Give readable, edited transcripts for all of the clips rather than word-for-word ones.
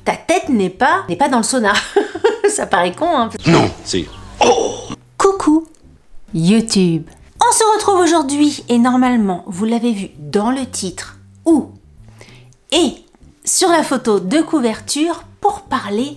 Ta tête n'est pas dans le sauna. Ça paraît con, hein. Non, c'est... Oh! Coucou YouTube. On se retrouve aujourd'hui et normalement, vous l'avez vu dans le titre et sur la photo de couverture pour parler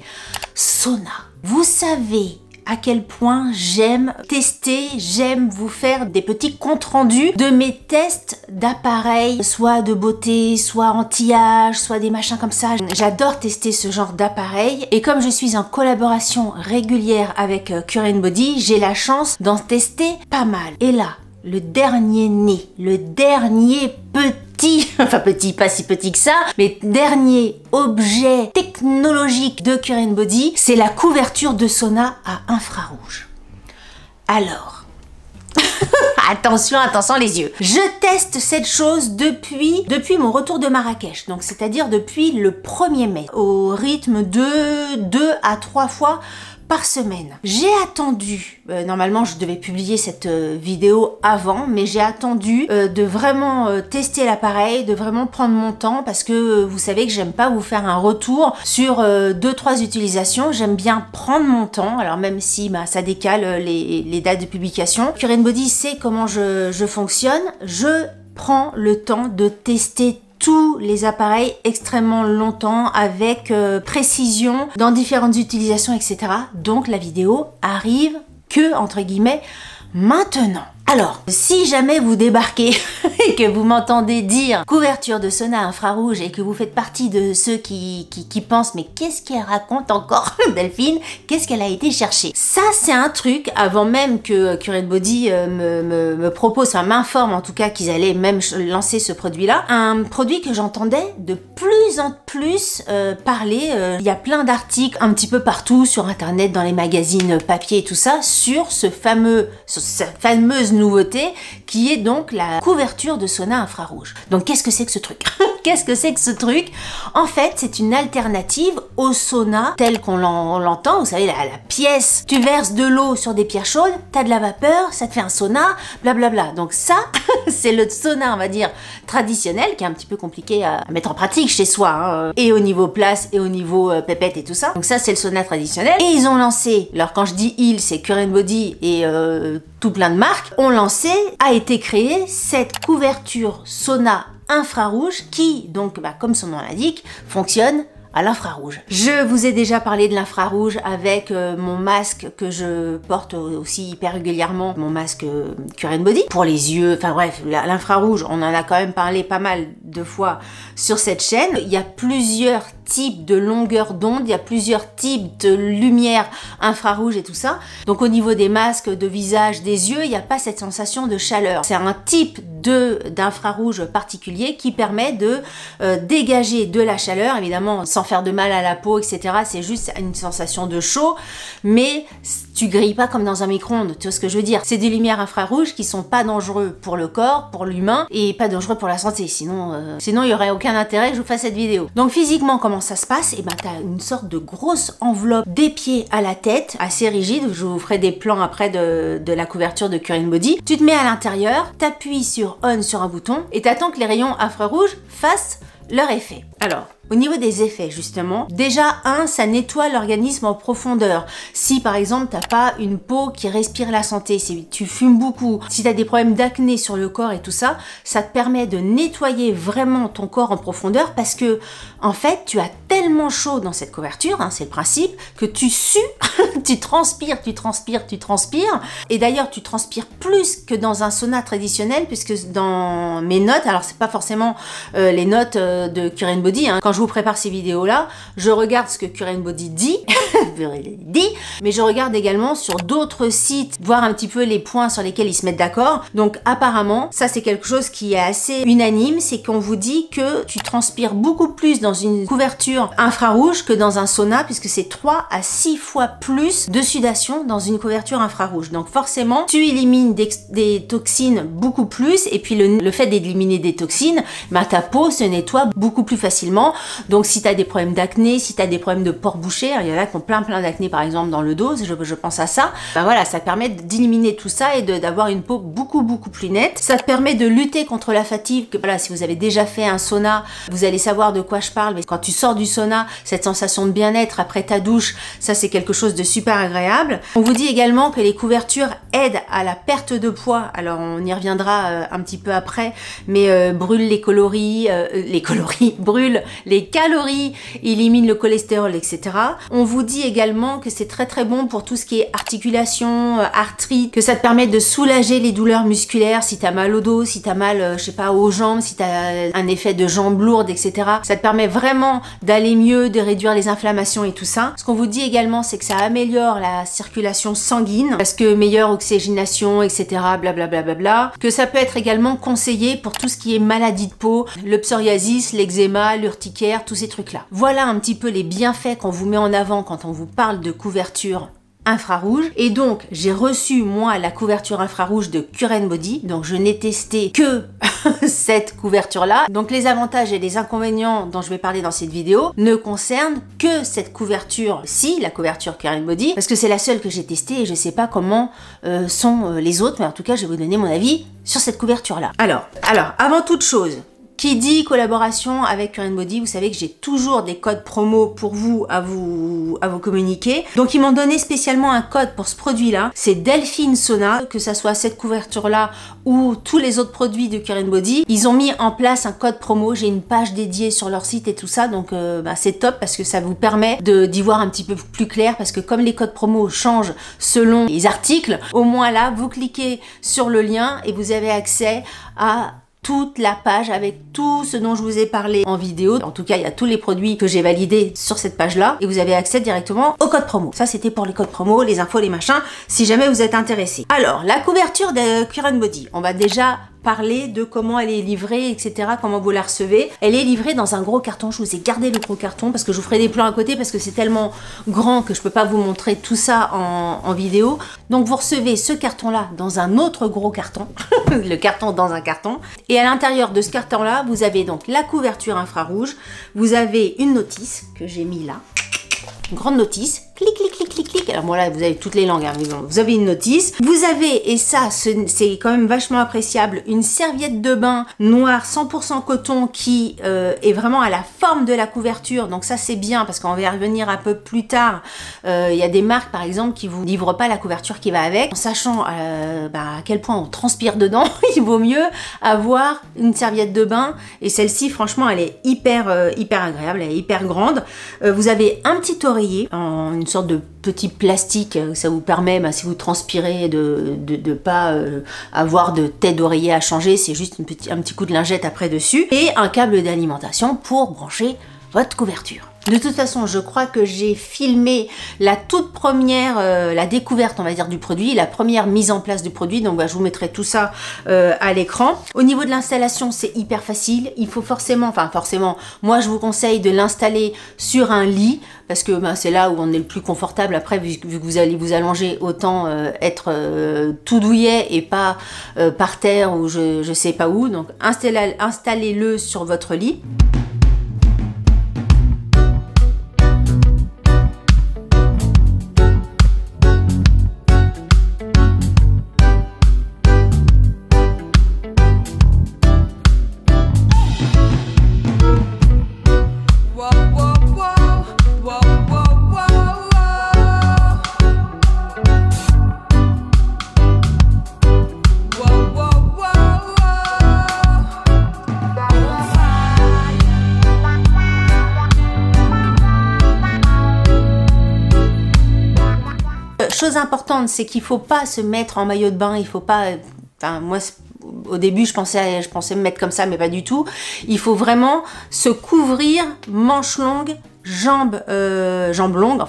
sauna. Vous savez à quel point j'aime tester, j'aime vous faire des petits comptes rendus de mes tests d'appareils, soit de beauté, soit anti-âge, soit des machins comme ça. J'adore tester ce genre d'appareils et comme je suis en collaboration régulière avec Cure & Body, j'ai la chance d'en tester pas mal. Et là, le dernier né, le dernier petit, enfin petit, pas si petit que ça, mais dernier objet technologique de Cure & Body, c'est la couverture de sauna à infrarouge. Alors, attention, attention les yeux. Je teste cette chose depuis mon retour de Marrakech, donc c'est-à-dire depuis le 1er mai, au rythme de 2 à 3 fois par semaine. J'ai attendu, normalement je devais publier cette vidéo avant, mais j'ai attendu de vraiment tester l'appareil, de vraiment prendre mon temps parce que vous savez que j'aime pas vous faire un retour sur 2-3 utilisations, j'aime bien prendre mon temps, alors même si ça décale les dates de publication. Cure & Body sait comment je fonctionne, je prends le temps de tester tous les appareils extrêmement longtemps avec précision dans différentes utilisations, etc. Donc la vidéo arrive que, entre guillemets, maintenant. Alors, si jamais vous débarquez et que vous m'entendez dire couverture de sauna infrarouge et que vous faites partie de ceux qui pensent mais qu'est-ce qu'elle raconte encore Delphine? Qu'est-ce qu'elle a été chercher? Ça c'est un truc, avant même que Cure & Body me propose, enfin m'informe en tout cas qu'ils allaient même lancer ce produit-là. Un produit que j'entendais de plus en plus parler. Il y a plein d'articles un petit peu partout sur internet, dans les magazines papier et tout ça, sur cette fameuse nouveauté qui est donc la couverture de sauna infrarouge. Donc qu'est-ce que c'est que ce truc? Qu'est-ce que c'est que ce truc? En fait, c'est une alternative au sauna tel qu'on l'entend. Vous savez, la pièce, tu verses de l'eau sur des pierres chaudes, t'as de la vapeur, ça te fait un sauna, blablabla. Donc ça, c'est le sauna, on va dire, traditionnel, qui est un petit peu compliqué à mettre en pratique chez soi, hein, et au niveau place, et au niveau pépette et tout ça. Donc ça, c'est le sauna traditionnel. Et ils ont lancé, alors quand je dis ils, c'est Cure & Body et tout plein de marques, ont lancé, a été créée cette couverture sauna infrarouge qui, donc, comme son nom l'indique, fonctionne à l'infrarouge. Je vous ai déjà parlé de l'infrarouge avec mon masque que je porte aussi hyper régulièrement, mon masque Cure & Body, pour les yeux, enfin bref, l'infrarouge, on en a quand même parlé pas mal de fois sur cette chaîne. Il y a plusieurs types de longueur d'onde, il y a plusieurs types de lumière infrarouge et tout ça. Donc au niveau des masques, de visage, des yeux, il n'y a pas cette sensation de chaleur. C'est un type d'infrarouge particulier qui permet de dégager de la chaleur, évidemment sans faire de mal à la peau, etc. C'est juste une sensation de chaud, mais tu grilles pas comme dans un micro-ondes, tu vois ce que je veux dire. C'est des lumières infrarouges qui sont pas dangereux pour le corps, pour l'humain, et pas dangereux pour la santé, sinon il y aurait aucun intérêt que je vous fasse cette vidéo. Donc physiquement, comment ça se passe? Et t'as une sorte de grosse enveloppe des pieds à la tête, assez rigide, je vous ferai des plans après de la couverture de Cure & Body. Tu te mets à l'intérieur, t'appuies sur on sur un bouton, et t'attends que les rayons infrarouges fassent leur effet. Alors, au niveau des effets, justement, déjà, ça nettoie l'organisme en profondeur. Si, par exemple, t'as pas une peau qui respire la santé, si tu fumes beaucoup, si t'as des problèmes d'acné sur le corps et tout ça, ça te permet de nettoyer vraiment ton corps en profondeur parce que, en fait, tu as tellement chaud dans cette couverture, hein, c'est le principe, que tu sues, tu transpires, et d'ailleurs, tu transpires plus que dans un sauna traditionnel, puisque dans mes notes, alors c'est pas forcément les notes de Cure & Body, hein, quand je vous prépare ces vidéos-là, je regarde ce que Cure & Body dit, mais je regarde également sur d'autres sites, voir un petit peu les points sur lesquels ils se mettent d'accord. Donc apparemment, ça c'est quelque chose qui est assez unanime, c'est qu'on vous dit que tu transpires beaucoup plus dans une couverture infrarouge que dans un sauna, puisque c'est 3 à 6 fois plus de sudation dans une couverture infrarouge. Donc forcément, tu élimines des toxines beaucoup plus, et puis le fait d'éliminer des toxines, ta peau se nettoie beaucoup plus facilement. Donc si tu as des problèmes d'acné, si tu as des problèmes de pores bouchés, il y en a qui ont plein plein d'acné par exemple dans le dos, je pense à ça, ben voilà, ça permet d'éliminer tout ça et d'avoir une peau beaucoup plus nette. Ça te permet de lutter contre la fatigue. Voilà, si vous avez déjà fait un sauna, vous allez savoir de quoi je parle, mais quand tu sors du sauna, cette sensation de bien-être après ta douche, ça c'est quelque chose de super agréable. On vous dit également que les couvertures aident à la perte de poids, alors on y reviendra un petit peu après, mais brûlent brûlent les calories, éliminent le cholestérol, etc. On vous dit également que c'est très bon pour tout ce qui est articulation, arthrite, que ça te permet de soulager les douleurs musculaires si t'as mal au dos, si t'as mal, je sais pas, aux jambes, si t'as un effet de jambes lourdes, etc. Ça te permet vraiment d'aller mieux, de réduire les inflammations et tout ça. Ce qu'on vous dit également, c'est que ça améliore la circulation sanguine, parce que meilleure oxygénation, etc. Blablabla. Que ça peut être également conseillé pour tout ce qui est maladie de peau, le psoriasis, l'eczéma, l'urticaire, tous ces trucs-là. Voilà un petit peu les bienfaits qu'on vous met en avant quand on vous parle de couverture infrarouge. Et donc j'ai reçu moi la couverture infrarouge de Cure & Body, donc je n'ai testé que cette couverture là, donc les avantages et les inconvénients dont je vais parler dans cette vidéo ne concernent que cette couverture-ci, la couverture Cure & Body, parce que c'est la seule que j'ai testée et je sais pas comment sont les autres, mais en tout cas je vais vous donner mon avis sur cette couverture là. Alors avant toute chose, qui dit collaboration avec Cure & Body, vous savez que j'ai toujours des codes promo pour vous à vous communiquer. Donc ils m'ont donné spécialement un code pour ce produit-là. C'est Delphine Sauna, que ça soit cette couverture-là ou tous les autres produits de Cure & Body. Ils ont mis en place un code promo. J'ai une page dédiée sur leur site et tout ça. Donc c'est top parce que ça vous permet d'y voir un petit peu plus clair. Parce que comme les codes promo changent selon les articles, au moins là, vous cliquez sur le lien et vous avez accès à toute la page avec tout ce dont je vous ai parlé en vidéo. En tout cas, il y a tous les produits que j'ai validés sur cette page-là et vous avez accès directement au code promo. Ça, c'était pour les codes promo, les infos, les machins, si jamais vous êtes intéressé. Alors, la couverture de Cure & Body, on va déjà parler de comment elle est livrée, etc., comment vous la recevez. Elle est livrée dans un gros carton. Je vous ai gardé le gros carton parce que je vous ferai des plans à côté parce que c'est tellement grand que je peux pas vous montrer tout ça en vidéo. Donc vous recevez ce carton-là dans un autre gros carton, le carton dans un carton. Et à l'intérieur de ce carton-là, vous avez donc la couverture infrarouge. Vous avez une notice que j'ai mis là. Une grande notice, clic, clic, clic, clic, clic. Alors bon là, vous avez toutes les langues, hein, vous avez une notice. Vous avez, et ça, c'est quand même vachement appréciable, une serviette de bain noire 100% coton qui est vraiment à la forme de la couverture. Donc ça, c'est bien parce qu'on va y revenir un peu plus tard. Il y a des marques, par exemple, qui vous livrent pas la couverture qui va avec. En sachant à quel point on transpire dedans, il vaut mieux avoir une serviette de bain. Et celle-ci, franchement, elle est hyper agréable, elle est hyper grande. Vous avez un petit oreiller en une sorte de petit plastique, ça vous permet, si vous transpirez, de pas avoir de tête d'oreiller à changer, c'est juste un petit coup de lingette après dessus, et un câble d'alimentation pour brancher votre couverture. De toute façon, je crois que j'ai filmé la toute première, la découverte, on va dire, du produit, la première mise en place du produit, donc je vous mettrai tout ça à l'écran. Au niveau de l'installation, c'est hyper facile. Il faut forcément, moi je vous conseille de l'installer sur un lit, parce que c'est là où on est le plus confortable. Après, vu que vous allez vous allonger, autant être tout douillet et pas par terre ou je sais pas où. Donc installez-le sur votre lit. Chose importante, c'est qu'il faut pas se mettre en maillot de bain, il faut pas, moi au début je pensais me mettre comme ça, mais pas du tout. Il faut vraiment se couvrir manches longues, jambes longues,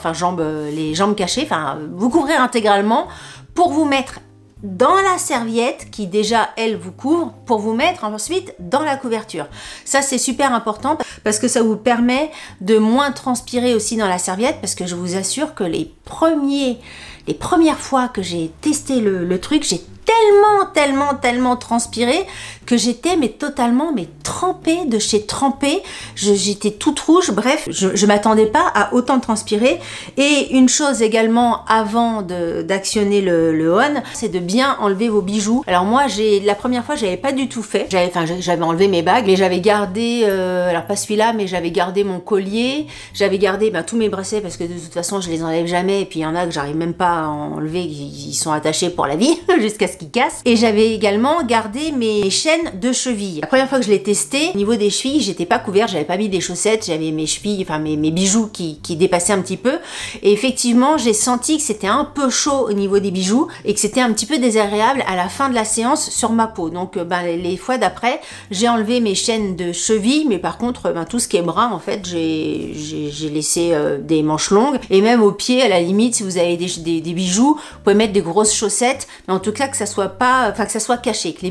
les jambes cachées, vous couvrir intégralement pour vous mettre dans la serviette qui déjà elle vous couvre, pour vous mettre ensuite dans la couverture. Ça c'est super important parce que ça vous permet de moins transpirer aussi dans la serviette, parce que je vous assure que les premières fois que j'ai testé le truc, j'ai tellement transpiré que j'étais totalement trempée de chez trempée. J'étais toute rouge. Bref, je m'attendais pas à autant transpirer. Et une chose également avant d'actionner le on, c'est de bien enlever vos bijoux. Alors moi, la première fois, j'avais pas du tout fait. J'avais enlevé mes bagues, mais j'avais gardé, alors pas celui-là, mais j'avais gardé mon collier, j'avais gardé tous mes bracelets parce que de toute façon, je les enlève jamais. Et puis il y en a que j'arrive même pas à enlever, ils sont attachés pour la vie jusqu'à ce qu'ils cassent. Et j'avais également gardé mes chaînes de cheville. La première fois que je l'ai testé, au niveau des chevilles, j'étais pas couverte, j'avais pas mis des chaussettes, j'avais mes chevilles, enfin mes bijoux qui dépassaient un petit peu. Et effectivement, j'ai senti que c'était un peu chaud au niveau des bijoux et que c'était un petit peu désagréable à la fin de la séance sur ma peau. Donc les fois d'après, j'ai enlevé mes chaînes de cheville, mais par contre, tout ce qui est bras, en fait, j'ai laissé des manches longues. Et même aux pieds, à la limite, si vous avez des bijoux, vous pouvez mettre des grosses chaussettes, mais en tout cas que ça soit pas, que ça soit caché, que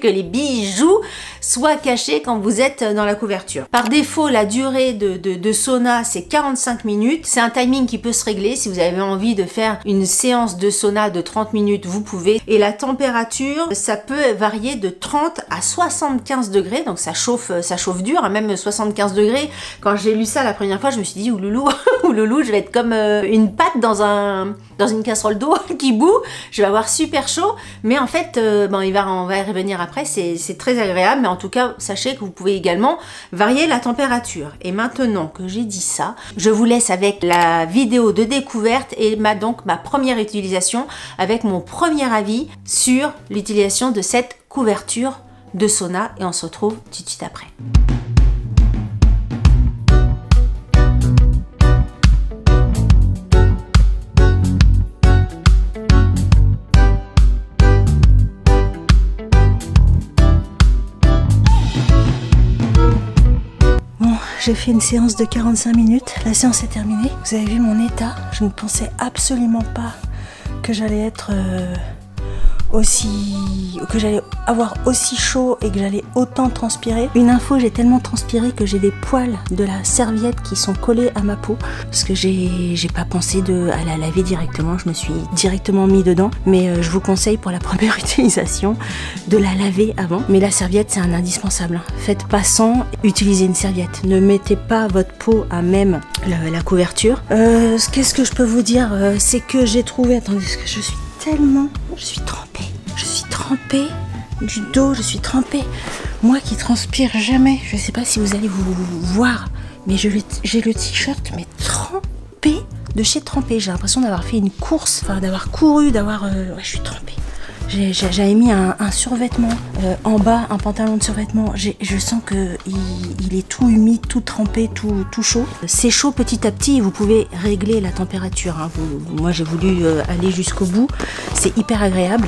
que les bijoux soient cachés quand vous êtes dans la couverture. Par défaut, la durée de sauna, c'est 45 minutes. C'est un timing qui peut se régler. Si vous avez envie de faire une séance de sauna de 30 minutes, vous pouvez. Et la température, ça peut varier de 30 à 75 degrés. Donc ça chauffe dur, même 75 degrés. Quand j'ai lu ça la première fois, je me suis dit, ouloulou, ouloulou, je vais être comme une pâte dans une casserole d'eau qui bout. Je vais avoir super chaud. Mais en fait, on va y revenir après. C'est très agréable. Mais en tout cas, sachez que vous pouvez également varier la température. Et maintenant que j'ai dit ça, je vous laisse avec la vidéo de découverte et ma première utilisation avec mon premier avis sur l'utilisation de cette couverture de sauna et on se retrouve tout de suite après. J'ai fait une séance de 45 minutes, la séance est terminée. Vous avez vu mon état, je ne pensais absolument pas que j'allais être que j'allais avoir aussi chaud et que j'allais autant transpirer. Une info, j'ai tellement transpiré que j'ai des poils de la serviette qui sont collés à ma peau parce que j'ai pas pensé à la laver directement, je me suis directement mis dedans, mais je vous conseille pour la première utilisation de la laver avant. Mais la serviette, c'est un indispensable, faites pas sans, utilisez une serviette, ne mettez pas votre peau à même la couverture. Qu'est-ce que je peux vous dire, c'est que j'ai trouvé, attendez, parce que je suis trempée du dos, je suis trempée. Moi qui transpire jamais, je sais pas si vous allez vous voir, mais j'ai le t-shirt mais trempé de chez trempé. J'ai l'impression d'avoir fait une course, d'avoir couru, ouais, je suis trempée. J'avais mis un survêtement en bas, un pantalon de survêtement. Je sens que il est tout humide, tout trempé, tout chaud. C'est chaud petit à petit et vous pouvez régler la température. Hein. Moi, j'ai voulu aller jusqu'au bout. C'est hyper agréable.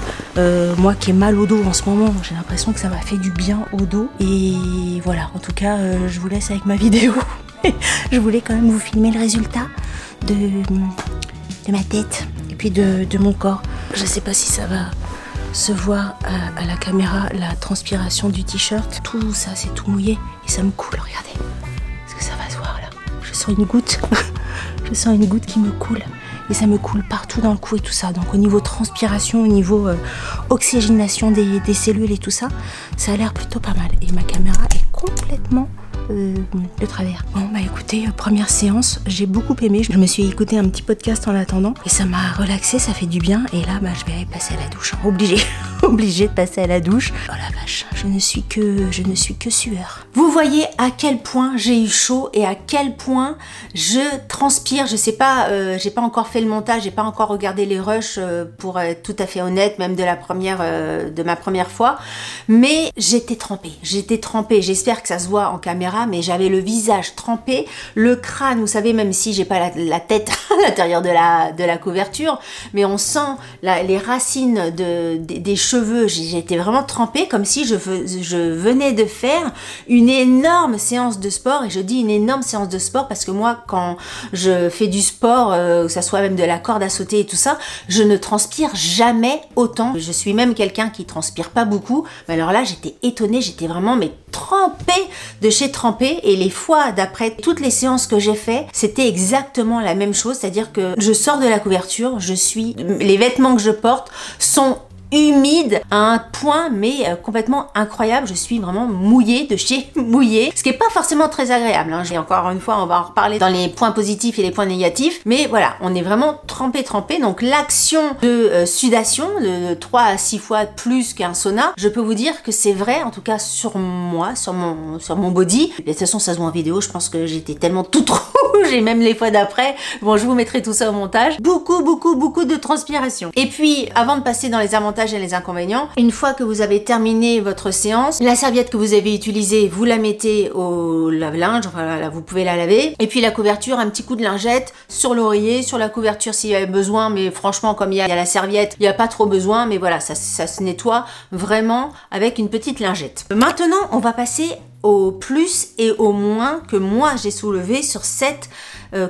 Moi qui ai mal au dos en ce moment, j'ai l'impression que ça m'a fait du bien au dos. Et voilà, en tout cas, je vous laisse avec ma vidéo. Je voulais quand même vous filmer le résultat de ma tête et puis de mon corps. Je sais pas si ça va se voir à la caméra, la transpiration du t-shirt, tout ça c'est tout mouillé et ça me coule, regardez. Est-ce que ça va se voir là? Je sens une goutte, je sens une goutte qui me coule et ça me coule partout dans le cou et tout ça. Donc au niveau transpiration, au niveau oxygénation des cellules et tout ça, ça a l'air plutôt pas mal. Et ma caméra est complètement de travers. Bon bah écoutez, première séance, j'ai beaucoup aimé. Je me suis écouté un petit podcast en attendant et ça m'a relaxé, ça fait du bien. Et là je vais passer à la douche, obligée de passer à la douche. Oh la vache, je ne suis que sueur. Vous voyez à quel point j'ai eu chaud et à quel point je transpire. Je sais pas, j'ai pas encore fait le montage, j'ai pas encore regardé les rushs pour être tout à fait honnête, même de ma première fois. Mais j'étais trempée. J'espère que ça se voit en caméra, mais j'avais le visage trempé, le crâne, vous savez, même si j'ai pas la tête à l'intérieur de la couverture, mais on sent les racines des cheveux cheveux, j'étais vraiment trempée comme si je venais de faire une énorme séance de sport. Et je dis une énorme séance de sport parce que moi, quand je fais du sport, que ça soit même de la corde à sauter et tout ça, je ne transpire jamais autant. Je suis même quelqu'un qui transpire pas beaucoup. Mais alors là, j'étais étonnée, j'étais vraiment trempée de chez trempée. Et les fois d'après, toutes les séances que j'ai fait, c'était exactement la même chose. C'est-à-dire que je sors de la couverture, les vêtements que je porte sont humide à un point complètement incroyable. Je suis vraiment mouillée de chez mouillée, ce qui est pas forcément très agréable, hein. Et encore une fois, on va en reparler dans les points positifs et les points négatifs, mais voilà, on est vraiment trempé. Donc l'action de sudation de 3 à 6 fois plus qu'un sauna, je peux vous dire que c'est vrai, en tout cas sur moi, sur mon body. Et de toute façon, ça se voit en vidéo, je pense que j'étais tellement toute rouge, et même les fois d'après, bon, je vous mettrai tout ça au montage. Beaucoup de transpiration. Et puis, avant de passer dans les avantages et les inconvénients, une fois que vous avez terminé votre séance, la serviette que vous avez utilisée, vous la mettez au lave-linge, enfin là, vous pouvez la laver, et puis la couverture, un petit coup de lingette sur l'oreiller, sur la couverture s'il y avait besoin, mais franchement comme il y a la serviette, il n'y a pas trop besoin, mais voilà, ça se nettoie vraiment avec une petite lingette. Maintenant, on va passer au plus et au moins que moi j'ai soulevé sur cette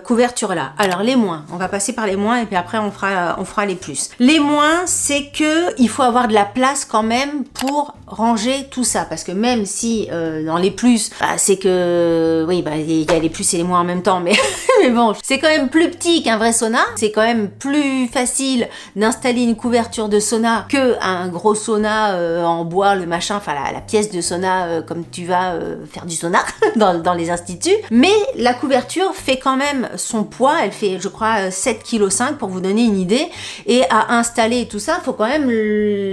couverture là. Alors les moins, on va passer par les moins et puis après on fera les plus. Les moins, c'est que il faut avoir de la place quand même pour ranger tout ça, parce que même si dans les plus, c'est que oui, il y a les plus et les moins en même temps, mais mais bon, c'est quand même plus petit qu'un vrai sauna. C'est quand même plus facile d'installer une couverture de sauna que un gros sauna en bois, le machin, enfin la pièce de sauna comme tu vas faire du sauna dans les instituts. Mais la couverture fait quand même son poids, elle fait je crois 7,5 kg pour vous donner une idée, et à installer tout ça, faut quand même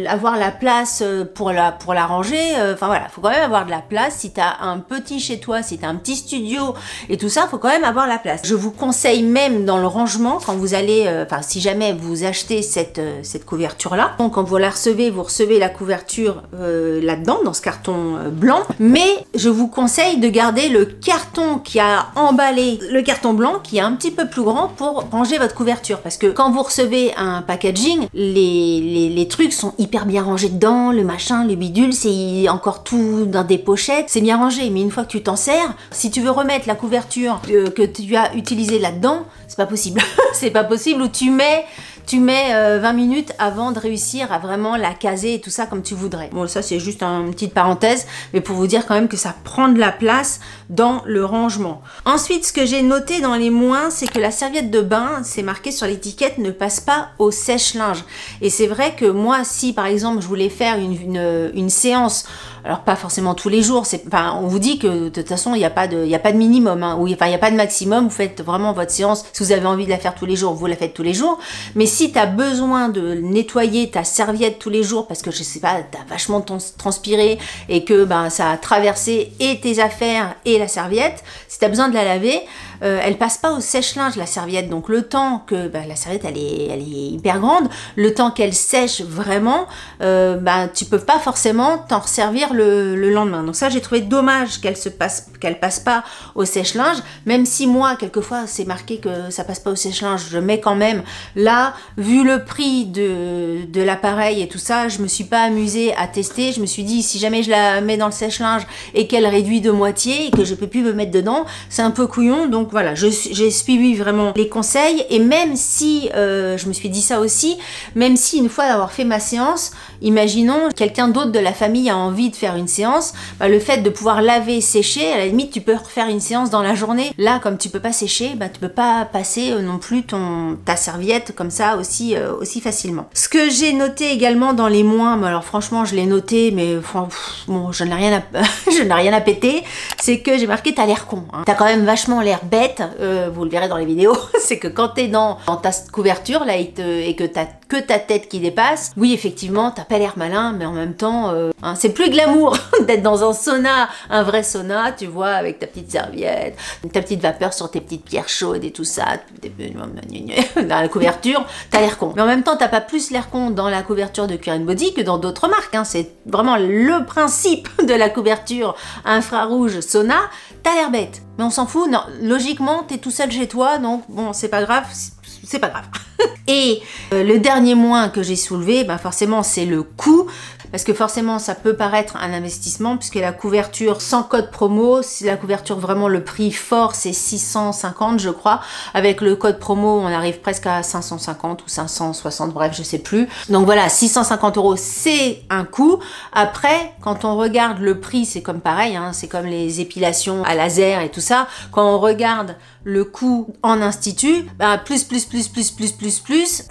avoir la place pour la ranger, enfin voilà, faut quand même avoir de la place. Si tu as un petit chez toi, si tu as un petit studio et tout ça, faut quand même avoir la place. Je vous conseille même dans le rangement, quand vous allez, enfin si jamais vous achetez cette couverture là, donc quand vous la recevez, vous recevez la couverture là-dedans, dans ce carton blanc, mais je vous conseille de garder le carton qui a emballé le carton blanc, qui est un petit peu plus grand pour ranger votre couverture, parce que quand vous recevez un packaging, les trucs sont hyper bien rangés dedans, le machin, le bidule, c'est encore tout dans des pochettes, c'est bien rangé, mais une fois que tu t'en sers, si tu veux remettre la couverture que tu as utilisée là-dedans, c'est pas possible. C'est pas possible, où tu mets 20 minutes avant de réussir à vraiment la caser et tout ça comme tu voudrais. Bon, ça c'est juste une petite parenthèse, mais pour vous dire quand même que ça prend de la place dans le rangement. Ensuite, ce que j'ai noté dans les moins, c'est que la serviette de bain, c'est marqué sur l'étiquette, ne passe pas au sèche-linge. Et c'est vrai que moi, si par exemple je voulais faire une séance, alors pas forcément tous les jours, on vous dit que de toute façon il n'y a pas de minimum, hein, il n'y a pas de maximum, vous faites vraiment votre séance, si vous avez envie de la faire tous les jours, vous la faites tous les jours. Mais si tu as besoin de nettoyer ta serviette tous les jours, parce que je sais pas, tu as vachement transpiré et que ça a traversé et tes affaires et la serviette, si tu as besoin de la laver, elle passe pas au sèche-linge la serviette, donc le temps que la serviette elle est hyper grande, le temps qu'elle sèche vraiment, tu peux pas forcément t'en resservir le lendemain. Donc ça, j'ai trouvé dommage qu'elle passe pas au sèche-linge, même si moi quelquefois c'est marqué que ça passe pas au sèche-linge, je mets quand même. Là, vu le prix de l'appareil et tout ça, je me suis pas amusée à tester. Je me suis dit, si jamais je la mets dans le sèche-linge et qu'elle réduit de moitié et que je peux plus me mettre dedans, c'est un peu couillon. Donc voilà, j'ai suivi vraiment les conseils, et même si je me suis dit ça aussi, même si une fois d'avoir fait ma séance, imaginons quelqu'un d'autre de la famille a envie de faire une séance, le fait de pouvoir laver, sécher, à la limite tu peux refaire une séance dans la journée. Là, comme tu peux pas sécher, tu peux pas passer non plus ta serviette comme ça aussi facilement. Ce que j'ai noté également dans les moins, alors franchement je l'ai noté, mais bon, je n'ai rien à péter, c'est que j'ai marqué t'as l'air con, hein. T'as quand même vachement l'air bête, vous le verrez dans les vidéos, c'est que quand t'es dans ta couverture là et que t'as que ta tête qui dépasse, oui effectivement t'as pas l'air malin, mais en même temps c'est plus glamour d'être dans un sauna, un vrai sauna, tu vois, avec ta petite serviette, ta petite vapeur sur tes petites pierres chaudes et tout ça, dans la couverture, t'as l'air con. Mais en même temps, t'as pas plus l'air con dans la couverture de Cure & Body que dans d'autres marques, hein. C'est vraiment le principe de la couverture infrarouge sauna, t'as l'air bête. Mais on s'en fout, non, logiquement, t'es tout seul chez toi, donc bon, c'est pas grave, c'est pas grave. Et le dernier moins que j'ai soulevé, ben forcément c'est le coût, parce que forcément ça peut paraître un investissement puisque la couverture sans code promo, c'est la couverture vraiment le prix fort, c'est 650 je crois. Avec le code promo on arrive presque à 550 ou 560, bref je sais plus. Donc voilà, 650 € c'est un coût. Après quand on regarde le prix, c'est comme pareil, hein, c'est comme les épilations à laser et tout ça. Quand on regarde le coût en institut, bah plus,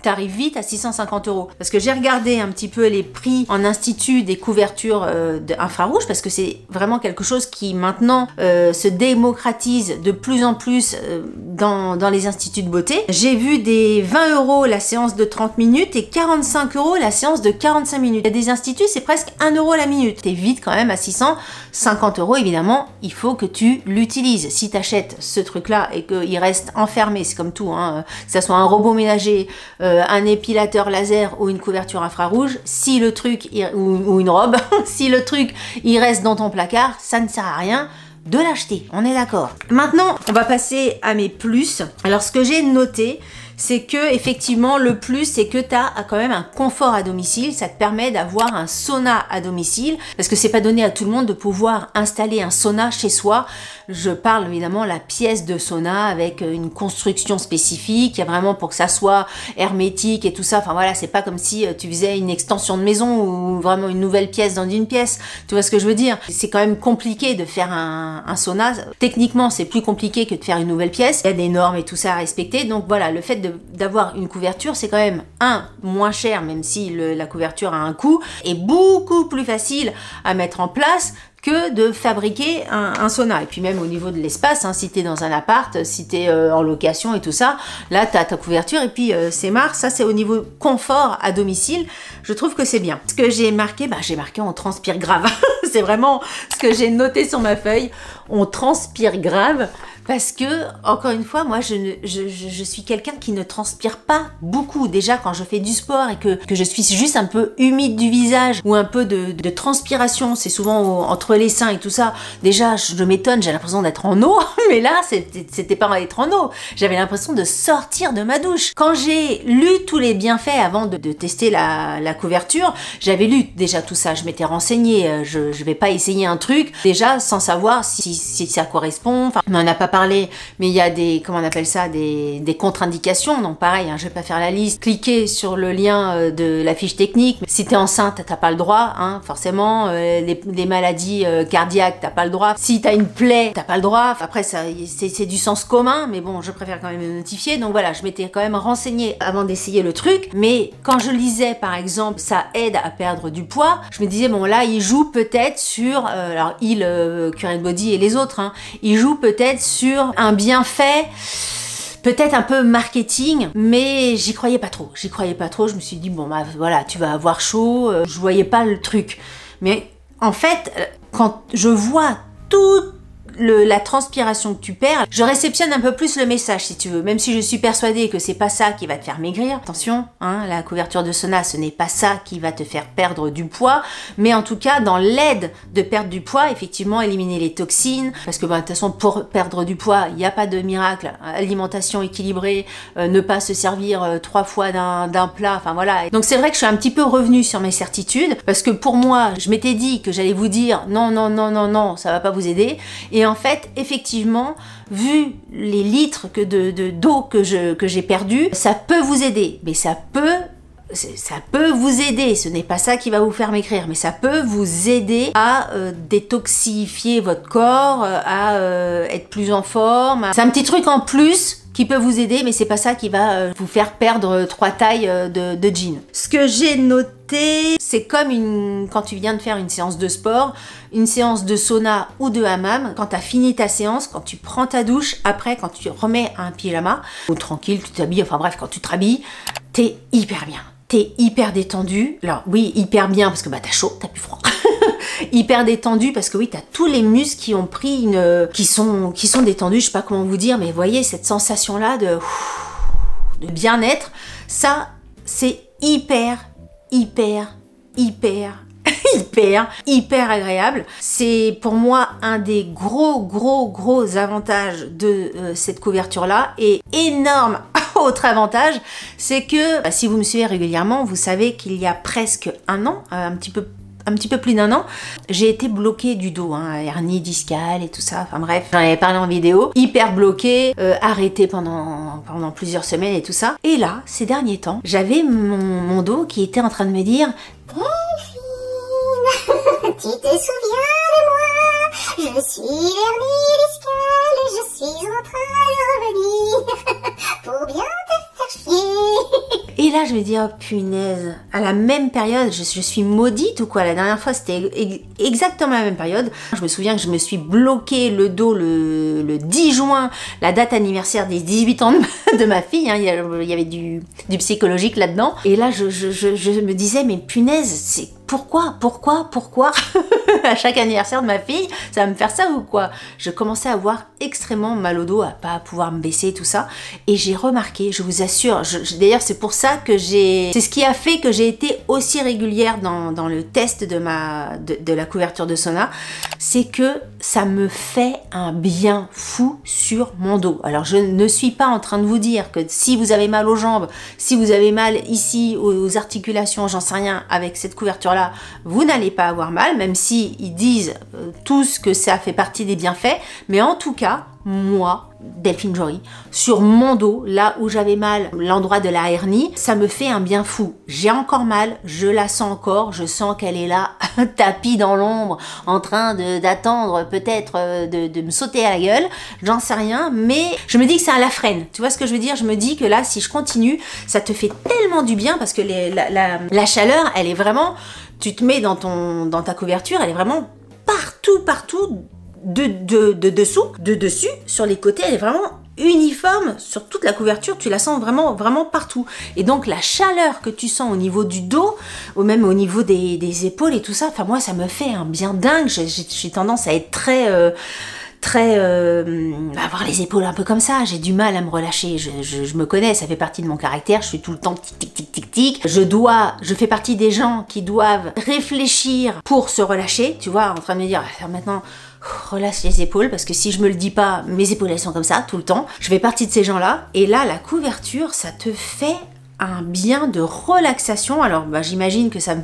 t'arrives vite à 650 €. Parce que j'ai regardé un petit peu les prix en institut des couvertures infrarouges, parce que c'est vraiment quelque chose qui maintenant se démocratise de plus en plus dans les instituts de beauté. J'ai vu des 20 € la séance de 30 minutes et 45 € la séance de 45 minutes. Il y a des instituts, c'est presque 1 € la minute. T'es vite quand même à 650 €, évidemment, il faut que tu l'utilises. Si t'achètes ce truc-là et qu'il reste enfermé, c'est comme tout, hein, que ça soit un robot ménager, un épilateur laser ou une couverture infrarouge, si le truc, ou une robe, si le truc il reste dans ton placard, ça ne sert à rien de l'acheter, on est d'accord. Maintenant, on va passer à mes plus. Alors ce que j'ai noté, c'est que effectivement le plus c'est que tu as quand même un confort à domicile, ça te permet d'avoir un sauna à domicile, parce que c'est pas donné à tout le monde de pouvoir installer un sauna chez soi. Je parle évidemment la pièce de sauna avec une construction spécifique, il y a vraiment pour que ça soit hermétique et tout ça, enfin voilà, c'est pas comme si tu faisais une extension de maison ou vraiment une nouvelle pièce dans une pièce, tu vois ce que je veux dire. C'est quand même compliqué de faire un sauna, techniquement c'est plus compliqué que de faire une nouvelle pièce, il y a des normes et tout ça à respecter, donc voilà, le fait d'avoir une couverture, c'est quand même moins cher, même si la couverture a un coût, et beaucoup plus facile à mettre en place que de fabriquer un sauna. Et puis même au niveau de l'espace, hein, si t'es dans un appart, si t'es en location et tout ça, là t'as ta couverture et puis c'est marre. Ça c'est au niveau confort à domicile, je trouve que c'est bien. Ce que j'ai marqué, j'ai marqué on transpire grave. C'est vraiment ce que j'ai noté sur ma feuille, on transpire grave. Parce que, encore une fois, moi, je suis quelqu'un qui ne transpire pas beaucoup. Déjà, quand je fais du sport et que je suis juste un peu humide du visage ou un peu de transpiration, c'est souvent entre les seins et tout ça. Déjà, je m'étonne, j'ai l'impression d'être en eau. Mais là, c'était pas être en eau. J'avais l'impression de sortir de ma douche. Quand j'ai lu tous les bienfaits avant de tester la couverture, j'avais lu déjà tout ça. Je m'étais renseignée. Je vais pas essayer un truc déjà sans savoir si ça correspond. Enfin, on n'en a pas parlé, mais il y a des, comment on appelle ça, des contre-indications. Donc pareil, hein, je vais pas faire la liste. Cliquez sur le lien de la fiche technique. Si t'es enceinte, t'as pas le droit, hein, forcément. Les maladies cardiaques, t'as pas le droit. Si t'as une plaie, t'as pas le droit. Après, c'est du sens commun, mais bon, je préfère quand même le notifier. Donc voilà, je m'étais quand même renseignée avant d'essayer le truc. Mais quand je lisais, par exemple, ça aide à perdre du poids, je me disais, bon là, il joue peut-être sur, alors il, Current Body et les autres, hein, il joue peut-être sur un bienfait, peut-être un peu marketing, mais j'y croyais pas trop. Je me suis dit, bon bah voilà, tu vas avoir chaud, je voyais pas le truc. Mais en fait, quand je vois toute la transpiration que tu perds, je réceptionne un peu plus le message si tu veux, même si je suis persuadée que c'est pas ça qui va te faire maigrir. Attention, hein, la couverture de sauna, ce n'est pas ça qui va te faire perdre du poids, mais en tout cas dans l'aide de perdre du poids, effectivement éliminer les toxines, parce que de toute façon pour perdre du poids, il n'y a pas de miracle, alimentation équilibrée, ne pas se servir 3 fois d'un plat, enfin voilà. Donc c'est vrai que je suis un petit peu revenue sur mes certitudes, parce que pour moi, je m'étais dit que j'allais vous dire non, ça va pas vous aider, et en fait, effectivement, vu les litres d'eau que j'ai perdu, ça peut vous aider, mais ça peut vous aider, ce n'est pas ça qui va vous faire maigrir, mais ça peut vous aider à détoxifier votre corps, à être plus en forme. C'est un petit truc en plus qui peut vous aider, mais c'est pas ça qui va vous faire perdre 3 tailles de jeans. Ce que j'ai noté, c'est comme quand tu viens de faire une séance de sport, une séance de sauna ou de hammam, quand tu as fini ta séance, quand tu prends ta douche, après quand tu remets un pyjama, ou tranquille, tu t'habilles, enfin bref, quand tu te rhabilles, t'es hyper bien. T'es hyper détendu. Alors oui, hyper bien parce que bah t'as chaud, t'as plus froid. Hyper détendu parce que oui, t'as tous les muscles qui ont pris qui sont détendus, je sais pas comment vous dire, mais vous voyez cette sensation là de bien-être, ça c'est hyper agréable. C'est pour moi un des gros avantages de cette couverture là, et énorme Autre avantage, c'est que si vous me suivez régulièrement, vous savez qu'il y a presque un an, un petit peu plus d'un an, j'ai été bloquée du dos, hernie discale et tout ça, enfin bref, j'en avais parlé en vidéo, hyper bloquée, arrêtée pendant plusieurs semaines et tout ça. Et là, ces derniers temps, j'avais mon dos qui était en train de me dire « Delphine, tu te souviens de moi? Je suis l'hernie discale et je suis en train de revenir pour bien te faire chier. » Et là, je me dis, oh punaise, à la même période, je suis maudite ou quoi? La dernière fois, c'était exactement la même période. Je me souviens que je me suis bloqué le dos le 10 juin, la date anniversaire des 18 ans de ma fille. Il y avait du psychologique là-dedans. Et là, je me disais, mais punaise, c'est pourquoi à chaque anniversaire de ma fille, ça va me faire ça ou quoi? Je commençais à avoir extrêmement mal au dos, à pas pouvoir me baisser, tout ça. Et j'ai remarqué, je vous assure, d'ailleurs c'est pour ça que c'est ce qui a fait que j'ai été aussi régulière dans le test de la couverture de sauna, c'est que ça me fait un bien fou sur mon dos. Alors je ne suis pas en train de vous dire que si vous avez mal aux jambes, si vous avez mal ici aux articulations, j'en sais rien, avec cette couverture-là, vous n'allez pas avoir mal, même si ils disent tous que ça fait partie des bienfaits, mais en tout cas, moi, Delphine Jory, sur mon dos, là où j'avais mal, l'endroit de la hernie, ça me fait un bien fou. J'ai encore mal, je la sens encore, je sens qu'elle est là, tapis dans l'ombre, en train d'attendre peut-être de me sauter à la gueule, j'en sais rien, mais je me dis que c'est à la freine. Tu vois ce que je veux dire? Je me dis que là, si je continue, ça te fait tellement du bien parce que la chaleur, elle est vraiment, tu te mets dans ta couverture, elle est vraiment partout, de dessus, sur les côtés, elle est vraiment uniforme sur toute la couverture, tu la sens vraiment partout. Et donc la chaleur que tu sens au niveau du dos, ou même au niveau des épaules et tout ça, enfin moi ça me fait un bien dingue. J'ai tendance à être avoir les épaules un peu comme ça, j'ai du mal à me relâcher, je me connais, ça fait partie de mon caractère, je suis tout le temps tic. Je fais partie des gens qui doivent réfléchir pour se relâcher, tu vois, en train de me dire, maintenant, relâche les épaules, parce que si je me le dis pas, mes épaules elles sont comme ça tout le temps. Je fais partie de ces gens-là, et là, la couverture, ça te fait un bien de relaxation. Alors, j'imagine que ça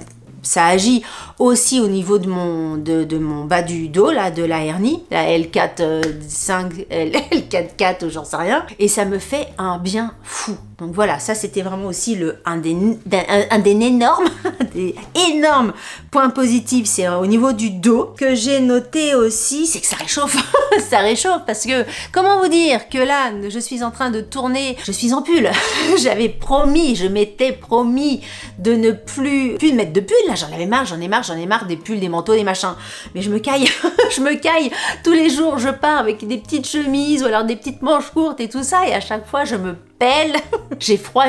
agit aussi au niveau de mon bas du dos, là, de la hernie, la L4-5, L4-4, j'en sais rien, et ça me fait un bien fou. Donc voilà, ça c'était vraiment aussi un des énormes points positifs, c'est au niveau du dos. Que j'ai noté aussi, c'est que ça réchauffe. Ça réchauffe parce que, comment vous dire que là, je suis en train de tourner, je suis en pull. Je m'étais promis de ne plus mettre de pull, là j'en ai marre des pulls, des manteaux, des machins. Mais je me caille, je me caille. Tous les jours, je pars avec des petites chemises ou alors des petites manches courtes et tout ça, et à chaque fois, je me pèle. J'ai froid.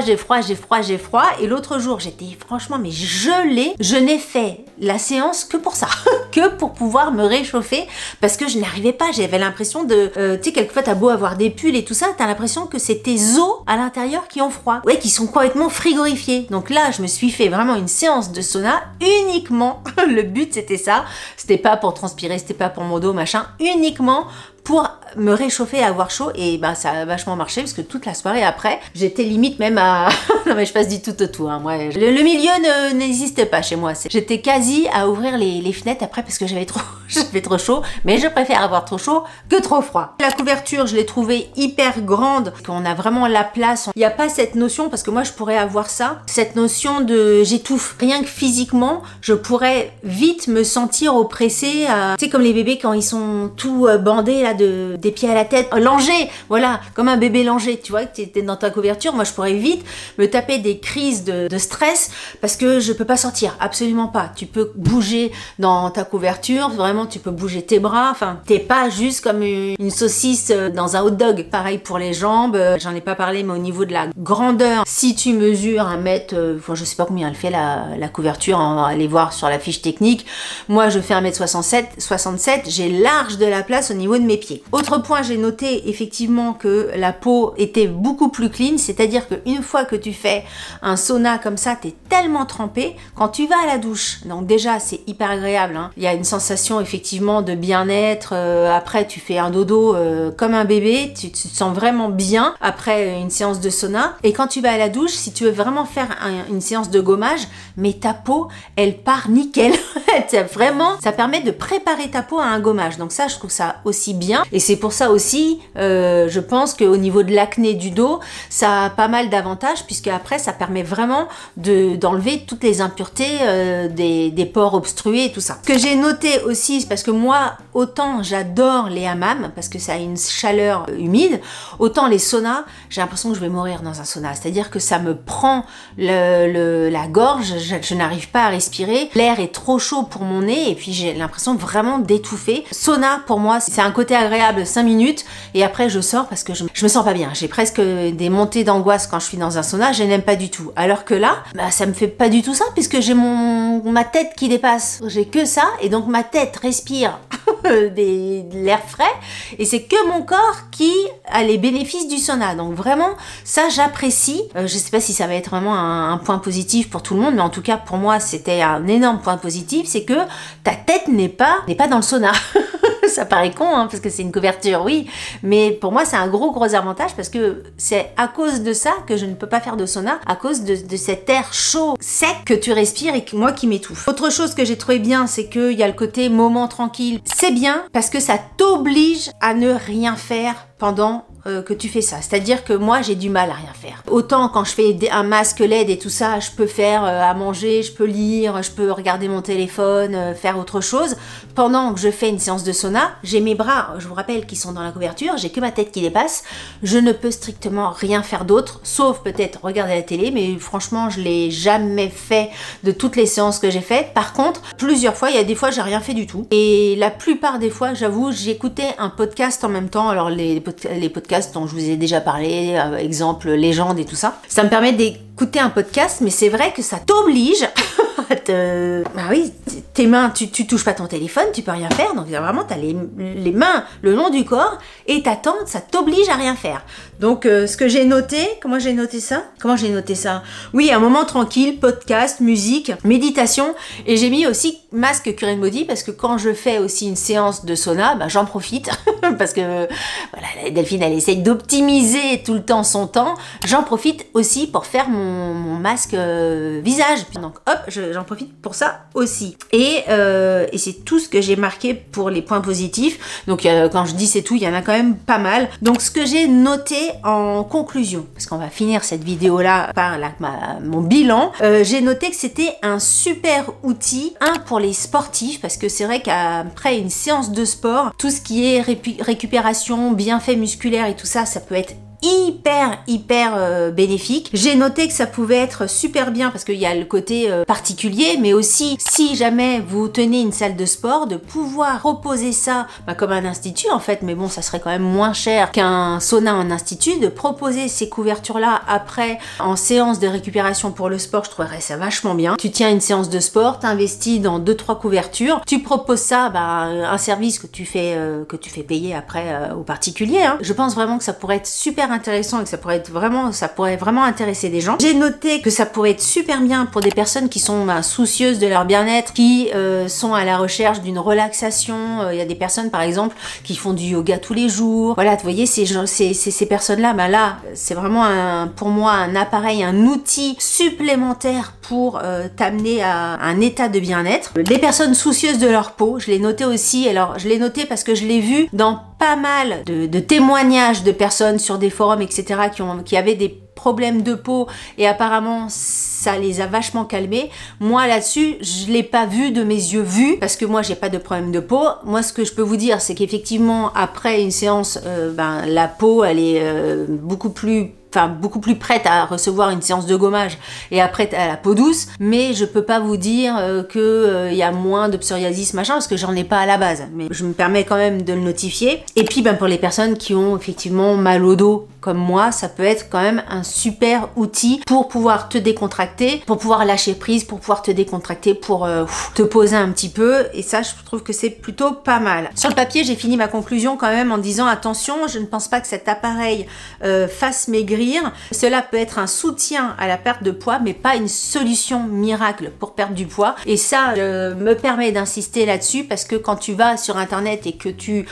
Et l'autre jour, j'étais franchement, mais gelée. Je n'ai fait la séance que pour ça, que pour pouvoir me réchauffer, parce que je n'arrivais pas. J'avais l'impression de, tu sais, quelquefois, t'as beau avoir des pulls et tout ça, t'as l'impression que c'est tes os à l'intérieur qui ont froid. Ouais, qui sont complètement frigorifiés. Donc là, je me suis fait vraiment une séance de sauna uniquement. Le but, c'était ça. C'était pas pour transpirer, c'était pas pour mon dos, machin. Uniquement pour me réchauffer et avoir chaud, et ça a vachement marché parce que toute la soirée après, j'étais limite même à... non mais je passe du tout au tout, moi. Le milieu n'existe pas chez moi. J'étais quasi à ouvrir les fenêtres après parce que j'avais trop chaud, mais je préfère avoir trop chaud que trop froid. La couverture, je l'ai trouvée hyper grande, qu'on a vraiment la place. Il n'y a pas cette notion, parce que moi je pourrais avoir ça, cette notion de j'étouffe. Rien que physiquement, je pourrais vite me sentir oppressée, tu sais, comme les bébés quand ils sont tout bandés là, des pieds à la tête, langé, voilà, comme un bébé langé, tu vois, que tu étais dans ta couverture. Moi je pourrais vite me taper des crises de stress parce que je peux pas sortir, absolument pas. Tu peux bouger dans ta couverture, vraiment tu peux bouger tes bras, enfin t'es pas juste comme une saucisse dans un hot dog. Pareil pour les jambes, j'en ai pas parlé, mais au niveau de la grandeur, si tu mesures 1 mètre, je sais pas combien elle fait la couverture, on va aller voir sur la fiche technique. Moi je fais 1m67, j'ai large de la place au niveau de mes pieds. Autre point, j'ai noté effectivement que la peau était beaucoup plus clean, c'est-à-dire qu'une fois que tu fais un sauna comme ça, t'es tellement trempé quand tu vas à la douche. Donc déjà, c'est hyper agréable, hein. Il y a une sensation effectivement de bien-être. Après, tu fais un dodo comme un bébé, tu te sens vraiment bien après une séance de sauna. Et quand tu vas à la douche, si tu veux vraiment faire une séance de gommage, mais ta peau, elle part nickel. Vraiment, ça permet de préparer ta peau à un gommage. Donc ça, je trouve ça aussi bien. Et c'est pour ça aussi, je pense qu'au niveau de l'acné du dos, ça a pas mal d'avantages, puisque après, ça permet vraiment d'enlever toutes les impuretés des pores obstrués et tout ça. Ce que j'ai noté aussi, c'est parce que moi, autant j'adore les hammams, parce que ça a une chaleur humide, autant les saunas, j'ai l'impression que je vais mourir dans un sauna. C'est-à-dire que ça me prend la gorge, je n'arrive pas à respirer, l'air est trop chaud pour mon nez, et puis j'ai l'impression vraiment d'étouffer. Sauna, pour moi, c'est un côté agréable 5 minutes, et après je sors parce que je me sens pas bien. J'ai presque des montées d'angoisse quand je suis dans un sauna, je n'aime pas du tout. Alors que là, bah, ça me fait pas du tout ça, puisque j'ai ma tête qui dépasse. J'ai que ça, et donc ma tête respire de l'air frais, et c'est que mon corps qui a les bénéfices du sauna. Donc vraiment, ça j'apprécie. Je sais pas si ça va être vraiment un point positif pour tout le monde, mais en tout cas pour moi c'était un énorme point positif, c'est que ta tête n'est pas dans le sauna. Ça paraît con, hein, parce que c'est une couverture, oui, mais pour moi c'est un gros avantage, parce que c'est à cause de ça que je ne peux pas faire de sauna, à cause de cet air chaud, sec que tu respires et que moi qui m'étouffe. Autre chose que j'ai trouvé bien, c'est qu'il y a le côté moment tranquille. C'est bien parce que ça t'oblige à ne rien faire pendant que tu fais ça. C'est-à-dire que moi, j'ai du mal à rien faire. Autant quand je fais un masque LED et tout ça, je peux faire à manger, je peux lire, je peux regarder mon téléphone, faire autre chose. Pendant que je fais une séance de sauna, j'ai mes bras, je vous rappelle, qui sont dans la couverture, j'ai que ma tête qui dépasse. Je ne peux strictement rien faire d'autre, sauf peut-être regarder la télé, mais franchement, je l'ai jamais fait de toutes les séances que j'ai faites. Par contre, plusieurs fois, il y a des fois, j'ai rien fait du tout. Et la plupart des fois, j'avoue, j'écoutais un podcast en même temps. Alors, les podcasts dont je vous ai déjà parlé, exemple Légende et tout ça. Ça me permet d'écouter un podcast, mais c'est vrai que ça t'oblige à te... Bah oui, tes mains, tu touches pas ton téléphone, tu peux rien faire, donc vraiment t'as les mains le long du corps et t'attends, ça t'oblige à rien faire. Donc ce que j'ai noté, comment j'ai noté ça? Oui, un moment tranquille, podcast, musique, méditation, et j'ai mis aussi masque Cure & Body, parce que quand je fais aussi une séance de sauna, bah, j'en profite, parce que voilà, Delphine elle essaye d'optimiser tout le temps son temps, j'en profite aussi pour faire mon masque visage, donc hop, j'en profite pour ça aussi. Et c'est tout ce que j'ai marqué pour les points positifs. Donc quand je dis c'est tout, il y en a quand même pas mal. Donc ce que j'ai noté en conclusion, parce qu'on va finir cette vidéo là par mon bilan, j'ai noté que c'était un super outil, pour les sportifs, parce que c'est vrai qu'après une séance de sport, tout ce qui est récupération, bienfaits musculaires et tout ça, ça peut être hyper bénéfique. J'ai noté que ça pouvait être super bien parce qu'il y a le côté particulier, mais aussi si jamais vous tenez une salle de sport, de pouvoir proposer ça comme un institut en fait, mais bon ça serait quand même moins cher qu'un sauna en institut, de proposer ces couvertures là après en séance de récupération pour le sport, je trouverais ça vachement bien. Tu tiens une séance de sport, t'investis dans 2-3 couvertures, tu proposes ça, un service que tu fais payer après aux particuliers, hein. Je pense vraiment que ça pourrait être super intéressant et que ça pourrait vraiment intéresser des gens. J'ai noté que ça pourrait être super bien pour des personnes qui sont soucieuses de leur bien-être, qui sont à la recherche d'une relaxation. Il y a des personnes par exemple qui font du yoga tous les jours. Voilà, vous voyez ces personnes-là, là c'est vraiment pour moi un appareil, un outil supplémentaire pour t'amener à un état de bien-être. Les personnes soucieuses de leur peau, je l'ai noté aussi. Alors je l'ai noté parce que je l'ai vu dans pas mal de témoignages de personnes sur des forums, etc., qui avaient des problèmes de peau et apparemment ça les a vachement calmés. Moi là-dessus, je l'ai pas vu de mes yeux vus parce que moi j'ai pas de problème de peau. Moi ce que je peux vous dire, c'est qu'effectivement après une séance, la peau elle est beaucoup plus prête à recevoir une séance de gommage et après à la peau douce, mais je peux pas vous dire que y a moins de psoriasis machin parce que j'en ai pas à la base, mais je me permets quand même de le notifier. Et puis pour les personnes qui ont effectivement mal au dos comme moi, ça peut être quand même un super outil pour pouvoir te décontracter, pour pouvoir lâcher prise, pour pouvoir te décontracter, pour te poser un petit peu, et ça je trouve que c'est plutôt pas mal. Sur le papier, j'ai fini ma conclusion quand même en disant attention, je ne pense pas que cet appareil fasse maigrir maigrir. Cela peut être un soutien à la perte de poids, mais pas une solution miracle pour perdre du poids. Et ça, je me permets d'insister là-dessus parce que quand tu vas sur internet et que tu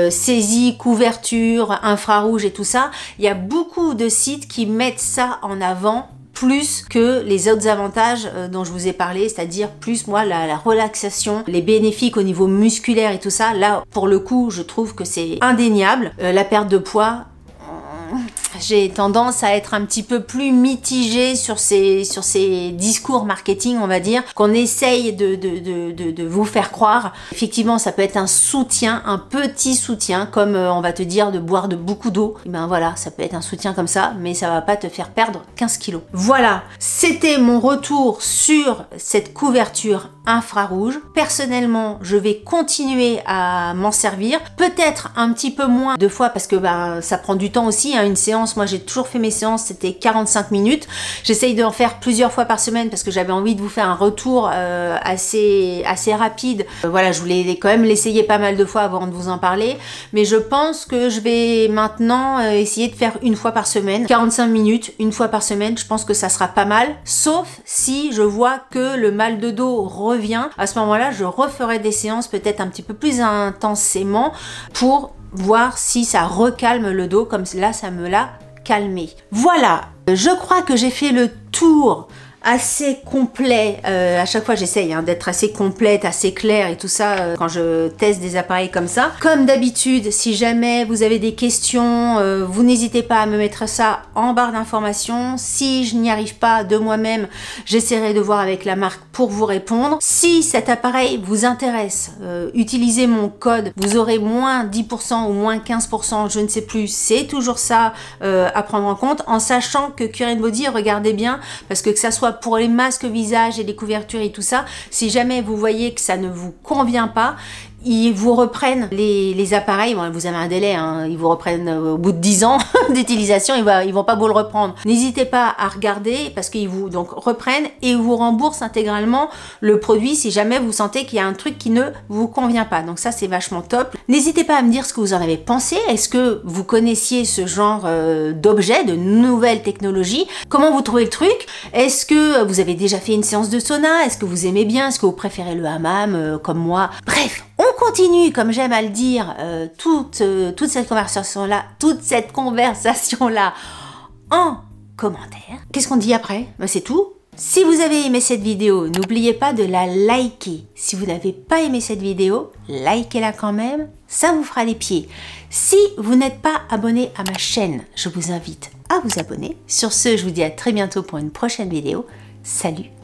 saisis couverture, infrarouge et tout ça, il y a beaucoup de sites qui mettent ça en avant plus que les autres avantages dont je vous ai parlé, c'est-à-dire plus moi la relaxation, les bénéfices au niveau musculaire et tout ça. Là, pour le coup, je trouve que c'est indéniable. La perte de poids, j'ai tendance à être un petit peu plus mitigée sur ces discours marketing, on va dire, qu'on essaye de vous faire croire. Effectivement, ça peut être un soutien, un petit soutien, comme on va te dire de boire beaucoup d'eau. Et ben voilà, ça peut être un soutien comme ça, mais ça va pas te faire perdre 15 kilos. Voilà, c'était mon retour sur cette couverture infrarouge. Personnellement, je vais continuer à m'en servir, peut-être un petit peu moins de fois parce que ça prend du temps aussi, hein, une séance. Moi, j'ai toujours fait mes séances, c'était 45 minutes. J'essaye d'en faire plusieurs fois par semaine parce que j'avais envie de vous faire un retour assez rapide. Voilà, je voulais quand même l'essayer pas mal de fois avant de vous en parler, mais je pense que je vais maintenant essayer de faire une fois par semaine, 45 minutes, une fois par semaine. Je pense que ça sera pas mal, sauf si je vois que le mal de dos revient. À ce moment-là, je referai des séances peut-être un petit peu plus intensément pour voir si ça recalme le dos, comme là ça me l'a calmé. Voilà, je crois que j'ai fait le tour assez complet. À chaque fois j'essaye d'être assez complète, assez claire et tout ça quand je teste des appareils comme ça. Comme d'habitude, si jamais vous avez des questions, vous n'hésitez pas à me mettre ça en barre d'informations. Si je n'y arrive pas de moi-même, j'essaierai de voir avec la marque pour vous répondre. Si cet appareil vous intéresse, utilisez mon code, vous aurez moins 10% ou moins 15%, je ne sais plus, c'est toujours ça à prendre en compte, en sachant que Cure & Body, regardez bien, parce que ça soit pour les masques visage et les couvertures et tout ça, si jamais vous voyez que ça ne vous convient pas, ils vous reprennent les appareils. Bon, vous avez un délai, hein, ils vous reprennent au bout de 10 ans d'utilisation, ils vont pas vous le reprendre. N'hésitez pas à regarder parce qu'ils vous donc reprennent et vous remboursent intégralement le produit si jamais vous sentez qu'il y a un truc qui ne vous convient pas. Donc ça, c'est vachement top. N'hésitez pas à me dire ce que vous en avez pensé. Est-ce que vous connaissiez ce genre d'objet, de nouvelles technologies? Comment vous trouvez le truc? Est-ce que vous avez déjà fait une séance de sauna? Est-ce que vous aimez bien? Est-ce que vous préférez le hammam comme moi? Bref, on continue, comme j'aime à le dire, toute cette conversation-là, en commentaire. Qu'est-ce qu'on dit après? C'est tout. Si vous avez aimé cette vidéo, n'oubliez pas de la liker. Si vous n'avez pas aimé cette vidéo, likez-la quand même, ça vous fera les pieds. Si vous n'êtes pas abonné à ma chaîne, je vous invite à vous abonner. Sur ce, je vous dis à très bientôt pour une prochaine vidéo. Salut!